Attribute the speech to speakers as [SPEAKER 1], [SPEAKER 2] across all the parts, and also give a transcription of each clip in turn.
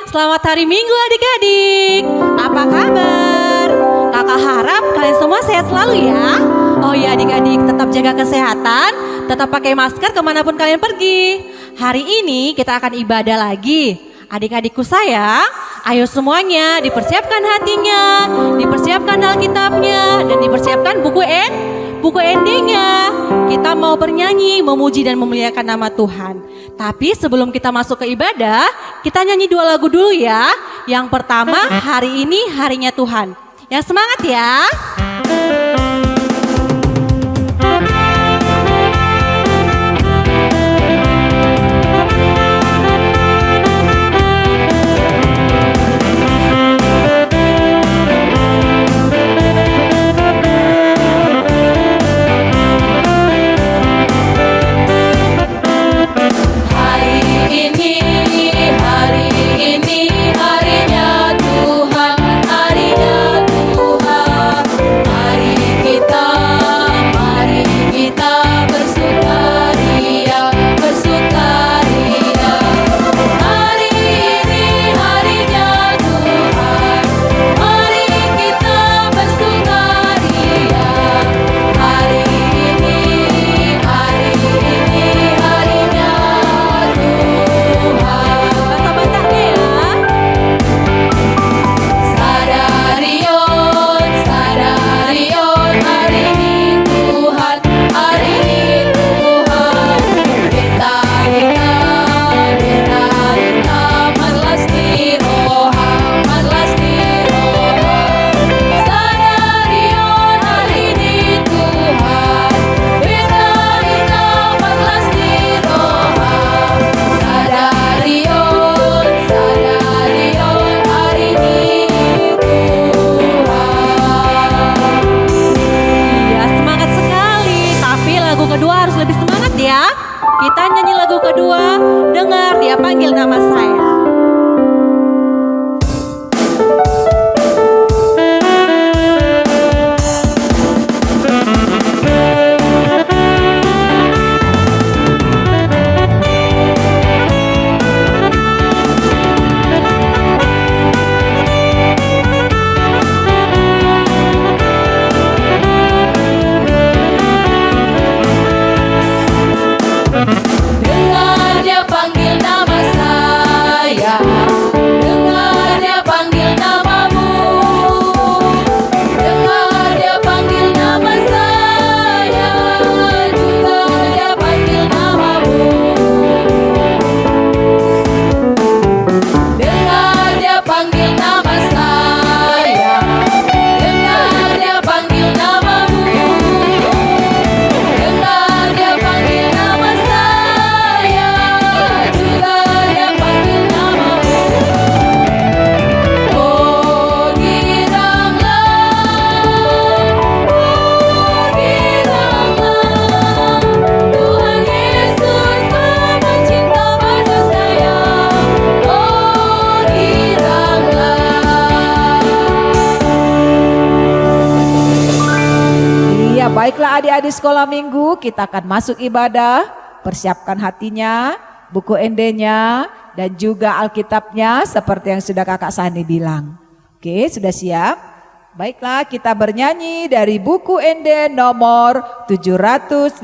[SPEAKER 1] Selamat hari Minggu adik-adik. Apa kabar? Kakak harap kalian semua sehat selalu ya. Oh iya adik-adik, tetap jaga kesehatan, tetap pakai masker kemanapun kalian pergi. Hari ini kita akan ibadah lagi. Adik-adikku sayang, ayo semuanya dipersiapkan hatinya, dipersiapkan Alkitabnya, dan dipersiapkan buku ND-nya. Kita mau bernyanyi, memuji dan memuliakan nama Tuhan. Tapi sebelum kita masuk ke ibadah, kita nyanyi 2 lagu dulu ya. Yang pertama, hari ini harinya Tuhan. Yang semangat ya. Kita nyanyi lagu kedua, dengar dia panggil nama saya.
[SPEAKER 2] Dengar dia panggil nama saya. adik-adik sekolah minggu, kita akan masuk ibadah. Persiapkan hatinya, buku ND-nya, dan juga Alkitabnya seperti yang sudah Kakak Sani bilang. Oke, sudah siap? Baiklah, kita bernyanyi dari buku ND nomor 754.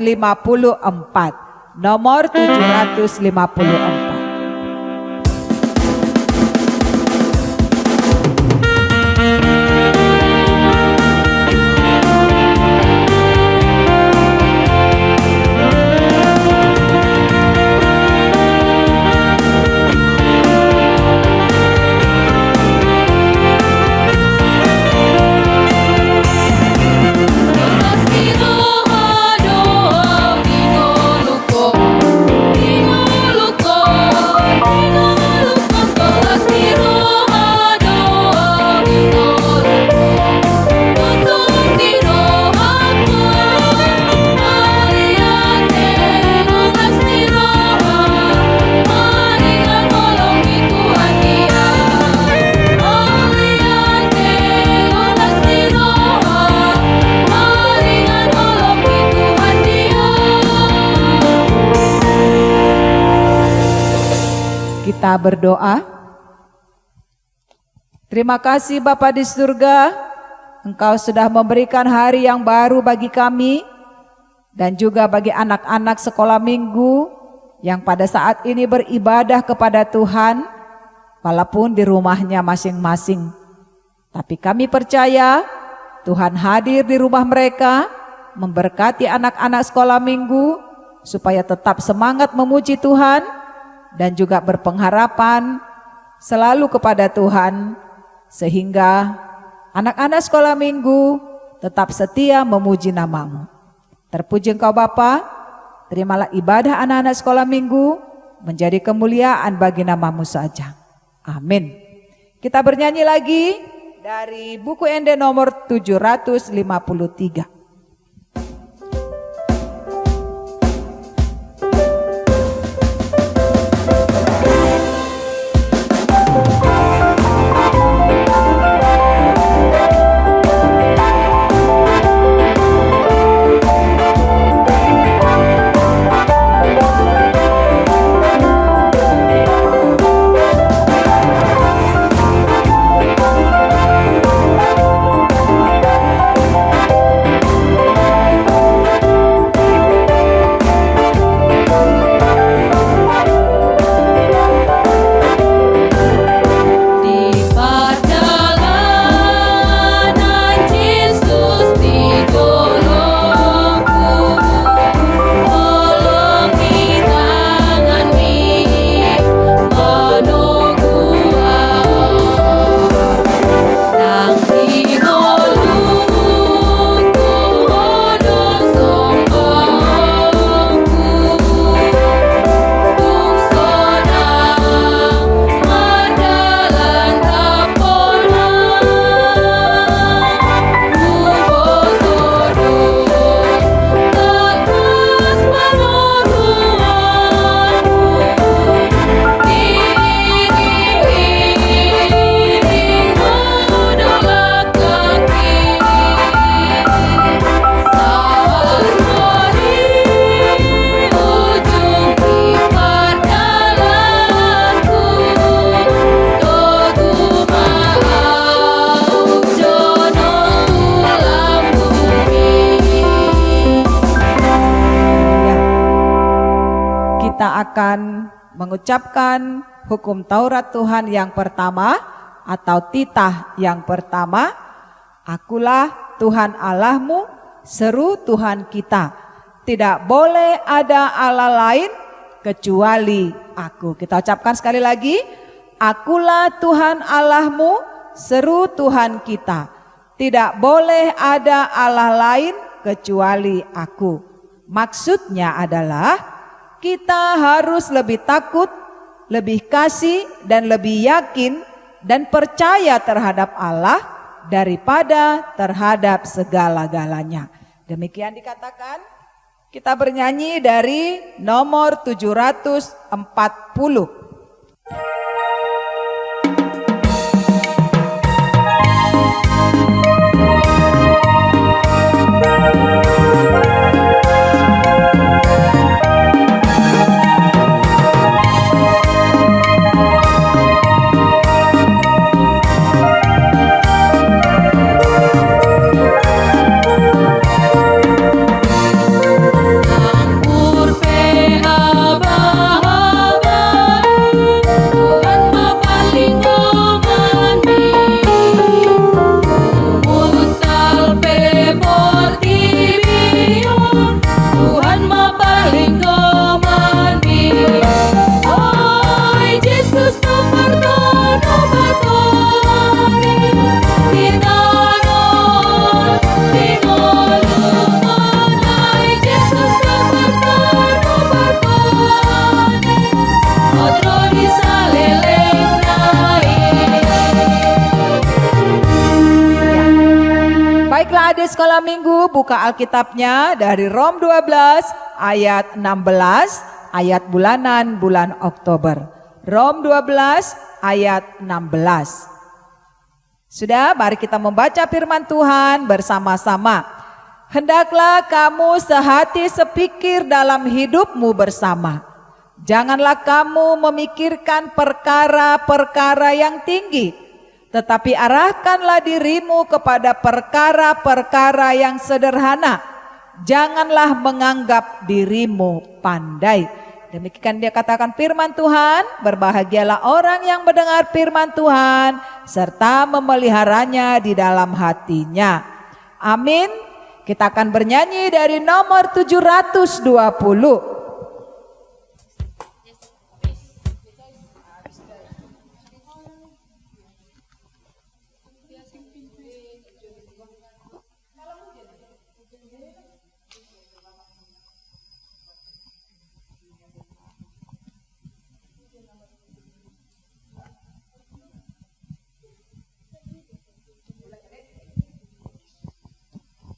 [SPEAKER 2] Nomor 754. Kita berdoa. Terima kasih Bapa di surga, Engkau sudah memberikan hari yang baru bagi kami dan juga bagi anak-anak sekolah minggu yang pada saat ini beribadah kepada Tuhan walaupun di rumahnya masing-masing. Tapi kami percaya Tuhan hadir di rumah mereka, memberkati anak-anak sekolah minggu supaya tetap semangat memuji Tuhan dan juga berpengharapan selalu kepada Tuhan, sehingga anak-anak sekolah minggu tetap setia memuji nama-Mu. Terpuji Engkau Bapa, terimalah ibadah anak-anak sekolah minggu menjadi kemuliaan bagi nama-Mu saja. Amin. Kita bernyanyi lagi dari buku ND nomor 753. Akan mengucapkan hukum Taurat Tuhan yang pertama atau titah yang pertama. Akulah Tuhan Allahmu, seru Tuhan kita. Tidak boleh ada Allah lain kecuali aku. Kita ucapkan sekali lagi. Akulah Tuhan Allahmu, seru Tuhan kita. Tidak boleh ada Allah lain kecuali aku. Maksudnya adalah kita harus lebih takut, lebih kasih, dan lebih yakin dan percaya terhadap Allah daripada terhadap segala-galanya. Demikian dikatakan. Kita bernyanyi dari nomor 740. adik sekolah minggu buka Alkitabnya dari Rom 12 ayat 16 ayat bulanan bulan Oktober. Rom 12 ayat 16. Sudah, mari kita membaca firman Tuhan bersama-sama. Hendaklah kamu sehati sepikir dalam hidupmu bersama. Janganlah kamu memikirkan perkara-perkara yang tinggi, tetapi arahkanlah dirimu kepada perkara-perkara yang sederhana. Janganlah menganggap dirimu pandai. Demikian dia katakan firman Tuhan. Berbahagialah orang yang mendengar firman Tuhan serta memeliharanya di dalam hatinya. Amin. Kita akan bernyanyi dari nomor 720.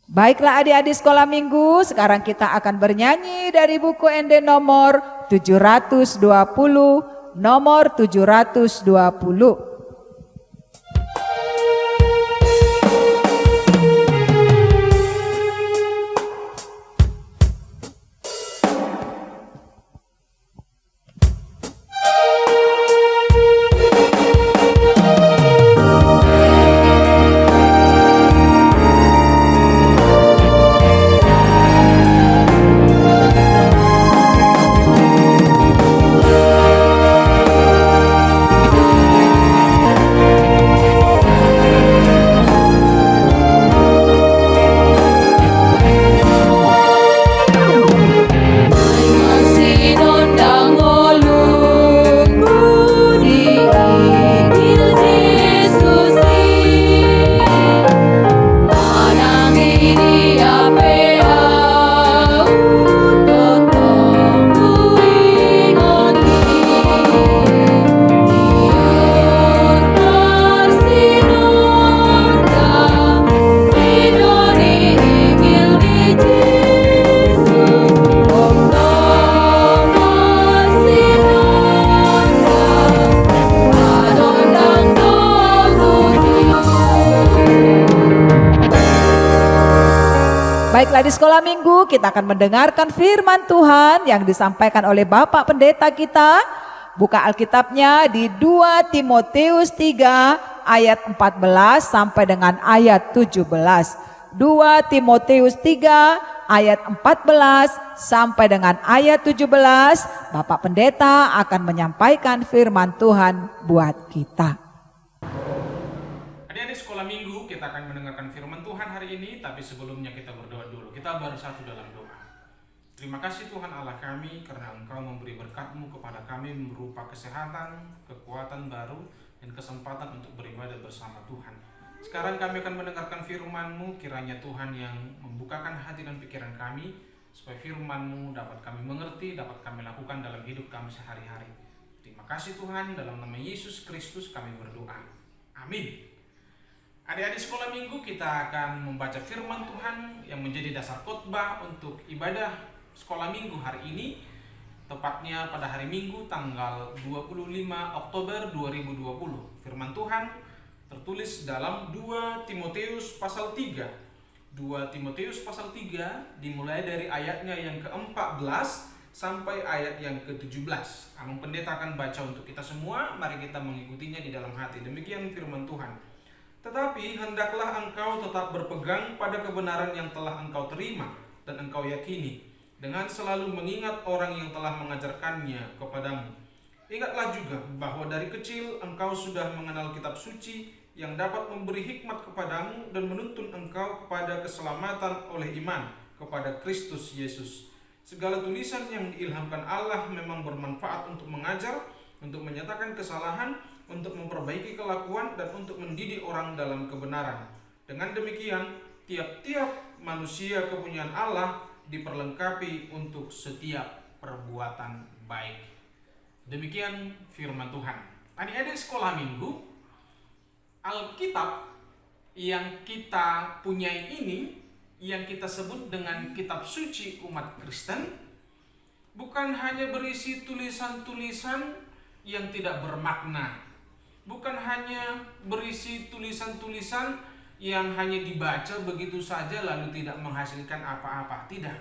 [SPEAKER 2] Baiklah adik-adik sekolah minggu, sekarang kita akan bernyanyi dari buku ND nomor 720, nomor 720. Baiklah di sekolah minggu kita akan mendengarkan firman Tuhan yang disampaikan oleh Bapak Pendeta kita. Buka Alkitabnya di 2 Timotius 3 ayat 14 sampai dengan ayat 17. 2 Timotius 3 ayat 14 sampai dengan ayat 17. Bapak Pendeta akan menyampaikan firman Tuhan buat kita.
[SPEAKER 3] Adik-adik sekolah minggu, kita akan mendengarkan firman Tuhan hari ini, tapi sebelumnya kita berdoa dulu. Kita bersatu dalam doa. Terima kasih Tuhan Allah kami karena Engkau memberi berkat-Mu kepada kami berupa kesehatan, kekuatan baru, dan kesempatan untuk beribadah bersama Tuhan. Sekarang kami akan mendengarkan firman-Mu, kiranya Tuhan yang membukakan hati dan pikiran kami, supaya firman-Mu dapat kami mengerti, dapat kami lakukan dalam hidup kami sehari-hari. Terima kasih Tuhan, dalam nama Yesus Kristus kami berdoa. Amin. Adik-adik sekolah minggu, kita akan membaca firman Tuhan yang menjadi dasar khotbah untuk ibadah sekolah minggu hari ini, tepatnya pada hari Minggu tanggal 25 Oktober 2020. Firman Tuhan tertulis dalam 2 Timotius pasal 3. 2 Timotius pasal 3 dimulai dari ayatnya yang ke-14 sampai ayat yang ke-17. Amang Pendeta akan baca untuk kita semua, mari kita mengikutinya di dalam hati. Demikian firman Tuhan. Tetapi hendaklah engkau tetap berpegang pada kebenaran yang telah engkau terima dan engkau yakini, dengan selalu mengingat orang yang telah mengajarkannya kepadamu. Ingatlah juga bahwa dari kecil engkau sudah mengenal kitab suci yang dapat memberi hikmat kepadamu dan menuntun engkau kepada keselamatan oleh iman kepada Kristus Yesus. Segala tulisan yang diilhamkan Allah memang bermanfaat untuk mengajar, untuk menyatakan kesalahan, untuk memperbaiki kelakuan, dan untuk mendidik orang dalam kebenaran. Dengan demikian, tiap-tiap manusia kepunyaan Allah diperlengkapi untuk setiap perbuatan baik. Demikian firman Tuhan. Adik-adik sekolah minggu, Alkitab yang kita punyai ini, yang kita sebut dengan kitab suci umat Kristen, bukan hanya berisi tulisan-tulisan yang tidak bermakna, bukan hanya berisi tulisan-tulisan yang hanya dibaca begitu saja lalu tidak menghasilkan apa-apa. Tidak.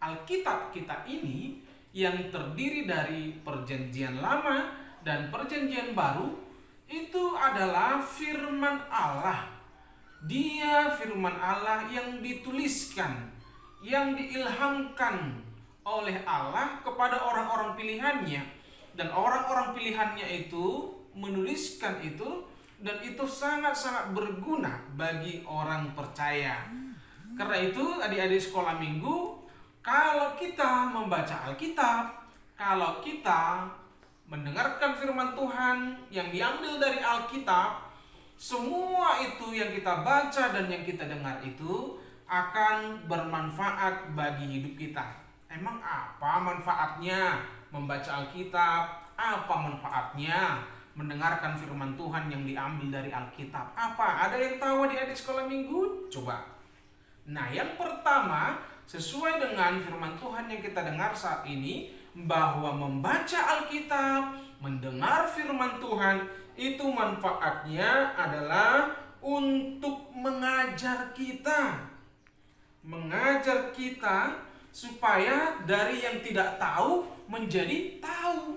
[SPEAKER 3] Alkitab kita ini yang terdiri dari Perjanjian Lama dan Perjanjian Baru itu adalah firman Allah. Dia firman Allah yang dituliskan, yang diilhamkan oleh Allah kepada orang-orang pilihannya, dan orang-orang pilihannya itu menuliskan itu, dan itu sangat-sangat berguna bagi orang percaya. Karena itu adik-adik sekolah minggu, kalau kita membaca Alkitab, kalau kita mendengarkan firman Tuhan yang diambil dari Alkitab, semua itu yang kita baca dan yang kita dengar itu akan bermanfaat bagi hidup kita. Emang apa manfaatnya membaca Alkitab? Apa manfaatnya mendengarkan firman Tuhan yang diambil dari Alkitab? Apa? Ada yang tahu adik-adik sekolah minggu? Coba. Nah, yang pertama, sesuai dengan firman Tuhan yang kita dengar saat ini, bahwa membaca Alkitab, mendengar firman Tuhan, itu manfaatnya adalah untuk mengajar kita. Mengajar kita supaya dari yang tidak tahu menjadi tahu.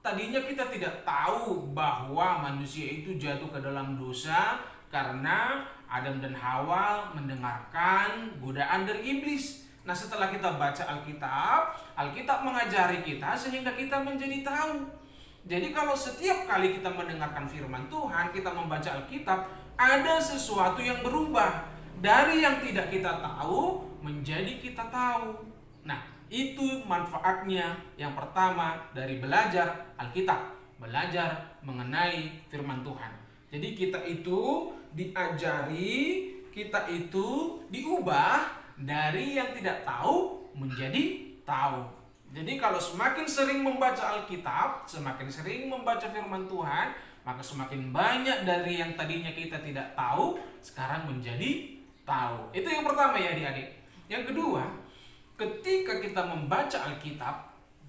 [SPEAKER 3] Tadinya kita tidak tahu bahwa manusia itu jatuh ke dalam dosa karena Adam dan Hawa mendengarkan godaan dari iblis. Nah, setelah kita baca Alkitab, Alkitab mengajari kita sehingga kita menjadi tahu. Jadi kalau setiap kali kita mendengarkan firman Tuhan, kita membaca Alkitab, ada sesuatu yang berubah. Dari yang tidak kita tahu, menjadi kita tahu. Nah, itu manfaatnya yang pertama dari belajar Alkitab. Belajar mengenai firman Tuhan. Jadi kita itu diajari, kita itu diubah dari yang tidak tahu menjadi tahu. Jadi kalau semakin sering membaca Alkitab, semakin sering membaca firman Tuhan, maka semakin banyak dari yang tadinya kita tidak tahu, sekarang menjadi tahu. Itu yang pertama ya adik-adik. Yang kedua, ketika kita membaca Alkitab,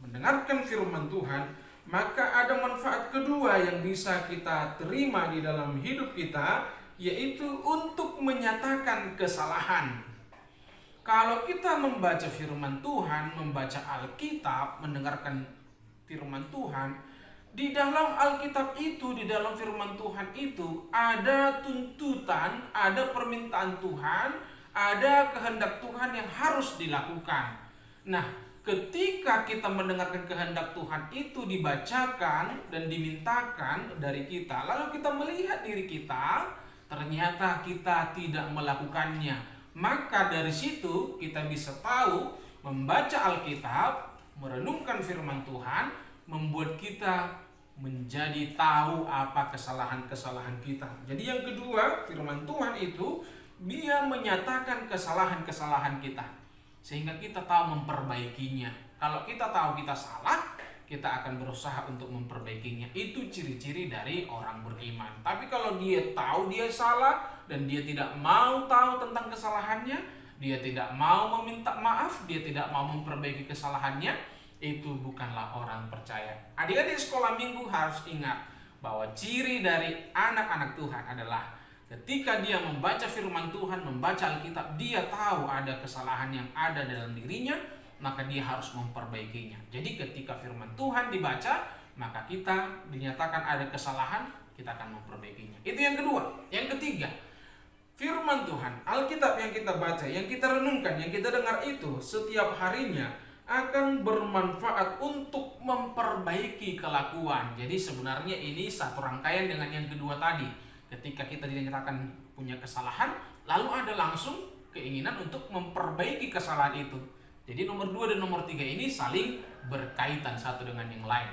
[SPEAKER 3] mendengarkan firman Tuhan, maka ada manfaat kedua yang bisa kita terima di dalam hidup kita, yaitu untuk menyatakan kesalahan. Kalau kita membaca firman Tuhan, membaca Alkitab, mendengarkan firman Tuhan, di dalam Alkitab itu, di dalam firman Tuhan itu ada tuntutan, ada permintaan Tuhan, ada kehendak Tuhan yang harus dilakukan. Nah, ketika kita mendengarkan kehendak Tuhan itu dibacakan dan dimintakan dari kita, lalu kita melihat diri kita, ternyata kita tidak melakukannya. Maka dari situ kita bisa tahu membaca Alkitab, merenungkan firman Tuhan, membuat kita menjadi tahu apa kesalahan-kesalahan kita. Jadi yang kedua, firman Tuhan itu dia menyatakan kesalahan-kesalahan kita, sehingga kita tahu memperbaikinya. Kalau kita tahu kita salah, kita akan berusaha untuk memperbaikinya. Itu ciri-ciri dari orang beriman. Tapi kalau dia tahu dia salah dan dia tidak mau tahu tentang kesalahannya, dia tidak mau meminta maaf, dia tidak mau memperbaiki kesalahannya, itu bukanlah orang percaya. Adik-adik sekolah minggu harus ingat bahwa ciri dari anak-anak Tuhan adalah ketika dia membaca firman Tuhan, membaca Alkitab, dia tahu ada kesalahan yang ada dalam dirinya, maka dia harus memperbaikinya. Jadi ketika firman Tuhan dibaca, maka kita dinyatakan ada kesalahan, kita akan memperbaikinya. Itu yang kedua. Yang ketiga, firman Tuhan, Alkitab yang kita baca, yang kita renungkan, yang kita dengar itu setiap harinya akan bermanfaat untuk memperbaiki kelakuan. Jadi sebenarnya ini satu rangkaian dengan yang kedua tadi. Ketika kita dinyatakan punya kesalahan, lalu ada langsung keinginan untuk memperbaiki kesalahan itu. Jadi nomor 2 dan nomor 3 ini saling berkaitan satu dengan yang lain.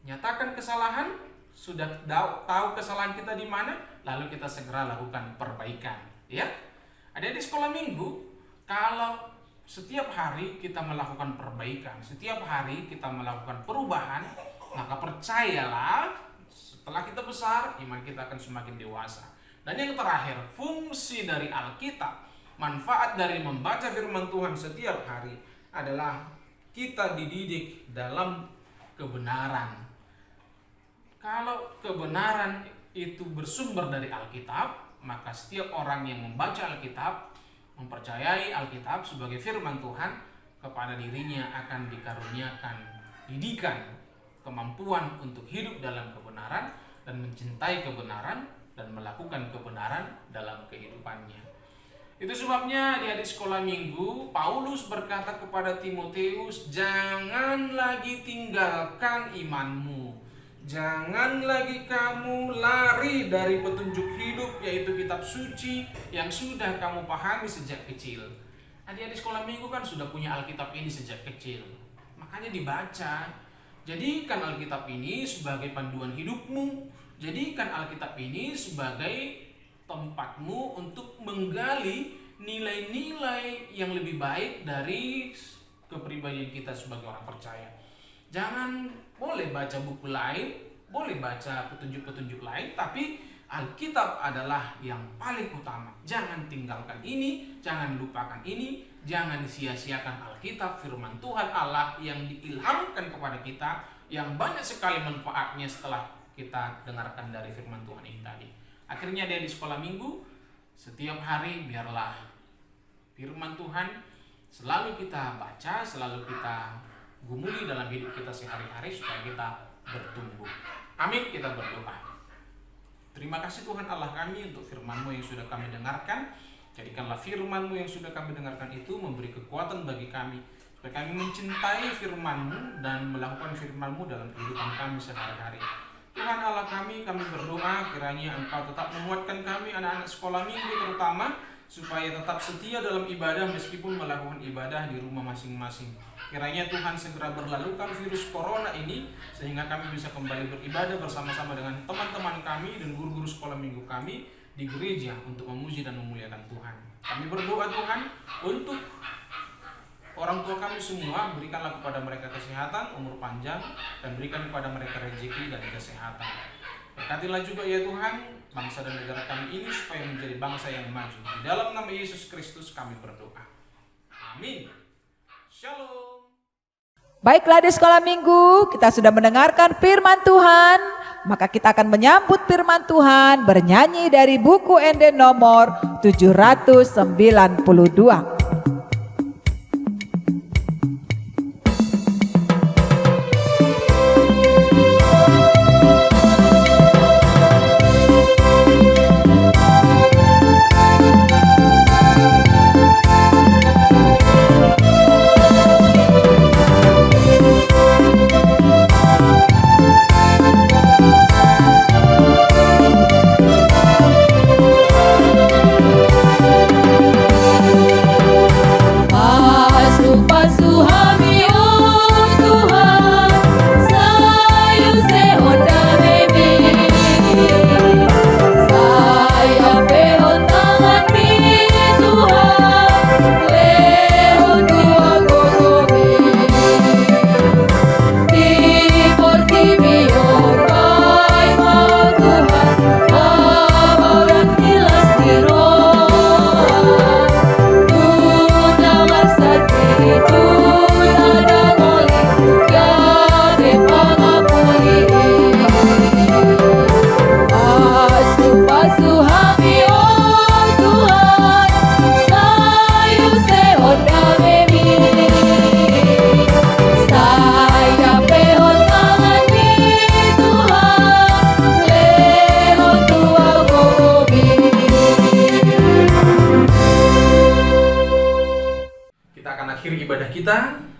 [SPEAKER 3] Nyatakan kesalahan, sudah tahu kesalahan kita di mana, lalu kita segera lakukan perbaikan. Ya, adik-adik sekolah minggu, kalau setiap hari kita melakukan perbaikan, setiap hari kita melakukan perubahan, maka percayalah, setelah kita besar, iman kita akan semakin dewasa. Dan yang terakhir, fungsi dari Alkitab, manfaat dari membaca firman Tuhan setiap hari adalah kita dididik dalam kebenaran. Kalau kebenaran itu bersumber dari Alkitab, maka setiap orang yang membaca Alkitab, mempercayai Alkitab sebagai firman Tuhan, kepada dirinya akan dikaruniakan didikan, kemampuan untuk hidup dalam kebenaran dan mencintai kebenaran dan melakukan kebenaran dalam kehidupannya. Itu sebabnya di adik sekolah minggu, Paulus berkata kepada Timotius, jangan lagi tinggalkan imanmu. Jangan lagi kamu lari dari petunjuk hidup, yaitu kitab suci yang sudah kamu pahami sejak kecil. Adik-adik sekolah minggu kan sudah punya Alkitab ini sejak kecil. Makanya dibaca. Jadikan Alkitab ini sebagai panduan hidupmu. Jadikan Alkitab ini sebagai tempatmu untuk menggali nilai-nilai yang lebih baik dari kepribadian kita sebagai orang percaya. Jangan boleh baca buku lain, boleh baca petunjuk-petunjuk lain, tapi Alkitab adalah yang paling utama. Jangan tinggalkan ini, jangan lupakan ini, jangan sia-siakan Alkitab, firman Tuhan Allah yang diilhamkan kepada kita, yang banyak sekali manfaatnya setelah kita dengarkan dari firman Tuhan ini tadi. Akhirnya dia di sekolah minggu, setiap hari biarlah firman Tuhan selalu kita baca, selalu kita gumuli dalam hidup kita sehari-hari supaya kita bertumbuh. Amin, kita berdoa. Terima kasih Tuhan Allah kami untuk firman-Mu yang sudah kami dengarkan. Jadikanlah firman-Mu yang sudah kami dengarkan itu memberi kekuatan bagi kami, supaya kami mencintai firman-Mu dan melakukan firman-Mu dalam kehidupan kami sehari-hari. Tuhan Allah kami berdoa kiranya Engkau tetap menguatkan kami anak-anak sekolah minggu terutama, supaya tetap setia dalam ibadah meskipun melakukan ibadah di rumah masing-masing. Kiranya Tuhan segera berlalukan virus corona ini sehingga kami bisa kembali beribadah bersama-sama dengan teman-teman kami dan guru-guru sekolah minggu kami di gereja untuk memuji dan memuliakan Tuhan. Kami berdoa Tuhan untuk orang tua kami semua, berikanlah kepada mereka kesehatan, umur panjang, dan berikan kepada mereka rezeki dan kesehatan. Berkatilah juga ya Tuhan bangsa dan negara kami ini supaya menjadi bangsa yang maju. Di dalam nama Yesus Kristus kami berdoa. Amin. Shalom.
[SPEAKER 2] Baiklah di sekolah minggu, kita sudah mendengarkan firman Tuhan. Maka kita akan menyambut firman Tuhan bernyanyi dari buku ND nomor 792.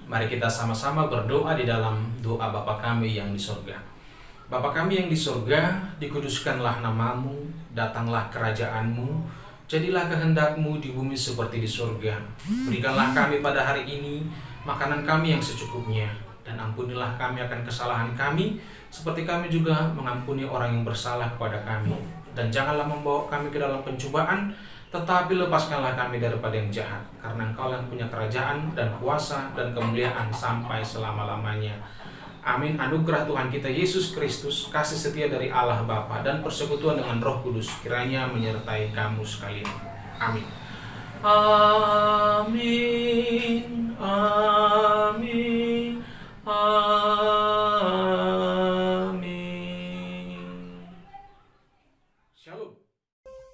[SPEAKER 3] Mari kita sama-sama berdoa di dalam doa Bapa kami yang di surga. Bapa kami yang di surga, dikuduskanlah namamu, datanglah kerajaanmu, jadilah kehendak-Mu di bumi seperti di surga. Berikanlah kami pada hari ini makanan kami yang secukupnya, dan ampunilah kami akan kesalahan kami, seperti kami juga mengampuni orang yang bersalah kepada kami. Dan janganlah membawa kami ke dalam pencobaan, tetapi lepaskanlah kami daripada yang jahat, karena Engkau yang punya kerajaan dan kuasa dan kemuliaan sampai selama-lamanya. Amin. Anugerah Tuhan kita Yesus Kristus, kasih setia dari Allah Bapa, dan persekutuan dengan Roh Kudus kiranya menyertai kamu sekalian. Amin. Amin. Amin. Amin. Shalom.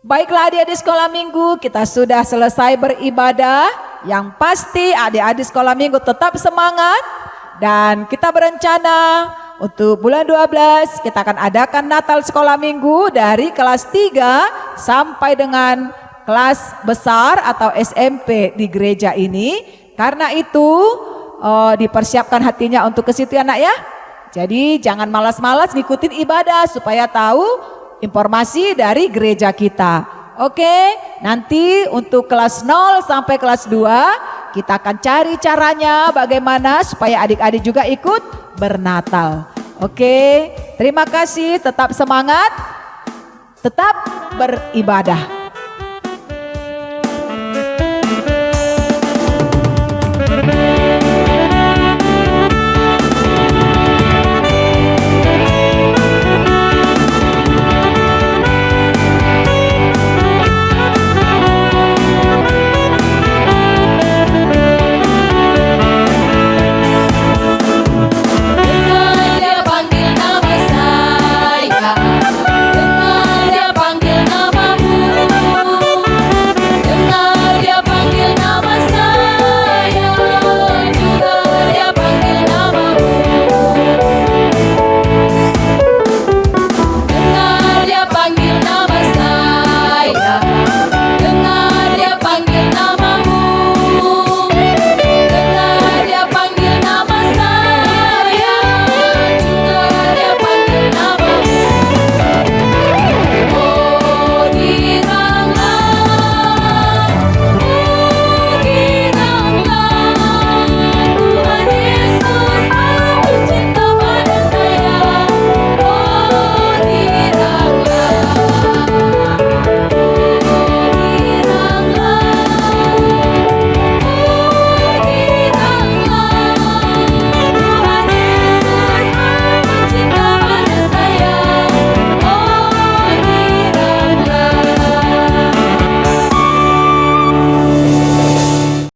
[SPEAKER 2] Baiklah adik-adik sekolah minggu, kita sudah selesai beribadah. Yang pasti adik-adik sekolah minggu tetap semangat. Dan kita berencana untuk bulan 12 kita akan adakan Natal sekolah minggu dari kelas 3 sampai dengan kelas besar atau SMP di gereja ini. Karena itu dipersiapkan hatinya untuk ke situ ya nak ya. Jadi jangan malas-malas ngikutin ibadah supaya tahu informasi dari gereja kita. Oke, nanti untuk kelas 0 sampai kelas 2 kita akan cari caranya bagaimana supaya adik-adik juga ikut bernatal. Oke, terima kasih, tetap semangat, tetap beribadah.